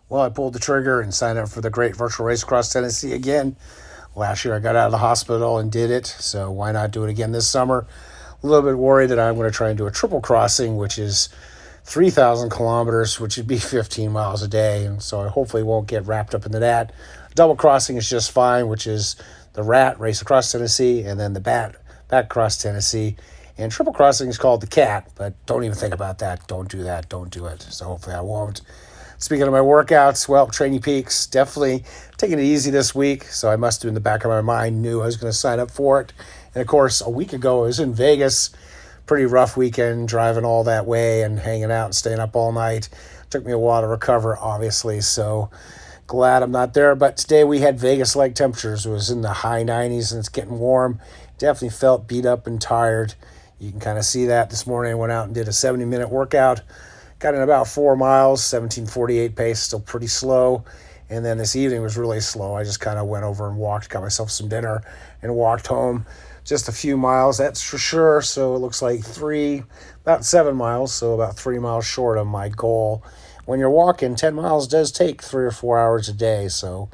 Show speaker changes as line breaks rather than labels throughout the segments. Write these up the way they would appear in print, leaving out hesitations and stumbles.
Well, I pulled the trigger and signed up for the Great Virtual Race Across Tennessee again. Last year I got out of the hospital and did it, so why not do it again this summer? A little bit worried that I'm going to try and do a triple crossing, which is 3,000 kilometers, which would be 15 miles a day, and so I hopefully won't get wrapped up into that. Double crossing is just fine, which is the Rat Race Across Tennessee and then the Bat across Tennessee. And triple crossing is called the Cat, but don't even think about that. Don't do that. Don't do it. So hopefully I won't. Speaking of my workouts, well, Training Peaks, definitely taking it easy this week. So I must have in the back of my mind knew I was going to sign up for it. And of course, a week ago I was in Vegas. Pretty rough weekend, driving all that way and hanging out and staying up all night. Took me a while to recover, obviously. So glad I'm not there. But today we had Vegas-like temperatures. It was in the high 90s and it's getting warm. Definitely felt beat up and tired. You can kind of see that. This morning I went out and did a 70-minute workout. Got in about 4 miles, 17:48 pace, still pretty slow. And then this evening was really slow. I just kind of went over and walked, got myself some dinner, and walked home. Just a few miles, that's for sure. So it looks like about 7 miles, so about 3 miles short of my goal. When you're walking, 10 miles does take 3 or 4 hours a day. So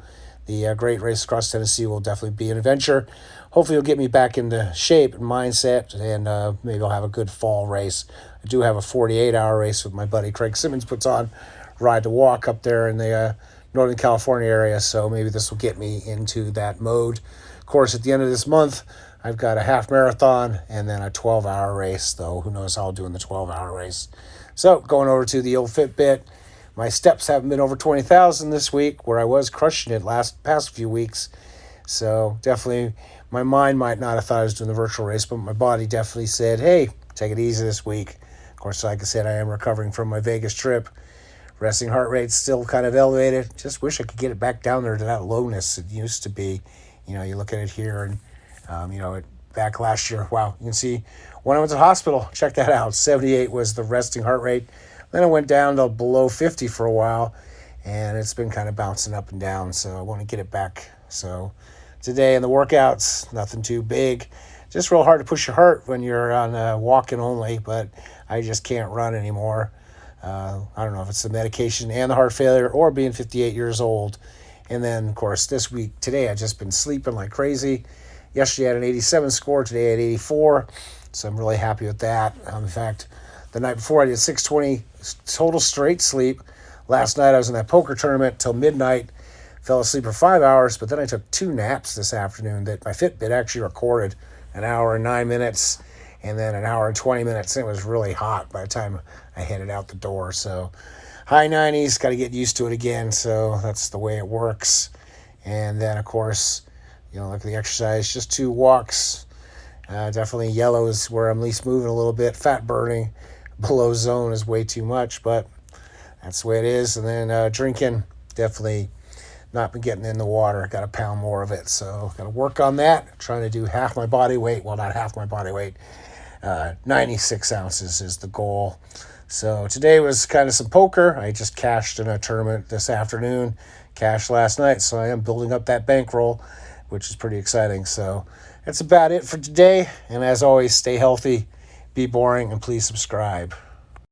the Great Race Across Tennessee will definitely be an adventure. Hopefully it'll get me back into shape and mindset, and maybe I'll have a good fall race. I do have a 48-hour race with my buddy Craig Simmons puts on, Ride to Walk up there in the Northern California area, so maybe this will get me into that mode. Of course, at the end of this month, I've got a half marathon and then a 12-hour race, though who knows how I'll do in the 12-hour race. So going over to the old Fitbit, my steps haven't been over 20,000 this week, where I was crushing it past few weeks. So definitely my mind might not have thought I was doing the virtual race, but my body definitely said, hey, take it easy this week. Of course, like I said, I am recovering from my Vegas trip. Resting heart rate's still kind of elevated. Just wish I could get it back down there to that lowness it used to be. You know, you look at it here and, back last year, wow, you can see when I went to the hospital, check that out, 78 was the resting heart rate. Then it went down to below 50 for a while, and it's been kind of bouncing up and down, so I want to get it back. So today in the workouts, nothing too big. Just real hard to push your heart when you're on walking only, but I just can't run anymore. I don't know if it's the medication and the heart failure or being 58 years old. And then, of course, today I've just been sleeping like crazy. Yesterday I had an 87 score, today I had 84, so I'm really happy with that. In fact, the night before I did 620 total straight sleep. Last night I was in that poker tournament till midnight, fell asleep for 5 hours, but then I took 2 naps this afternoon that my Fitbit actually recorded, an hour and 9 minutes, and then an hour and 20 minutes. And it was really hot by the time I headed out the door. So high 90s, got to get used to it again. So that's the way it works. And then, of course, look at the exercise, just 2 walks. Definitely yellow is where I'm least moving a little bit. Fat burning below zone is way too much, but that's the way it is. And then drinking, definitely not been getting in the water. Got to pound more of it. So got to work on that. Trying to do half my body weight. Well, not half my body weight. 96 ounces is the goal. So today was kind of some poker. I just cashed in a tournament this afternoon. Cashed last night. So I am building up that bankroll, which is pretty exciting. So that's about it for today. And as always, stay healthy, be boring, and please subscribe.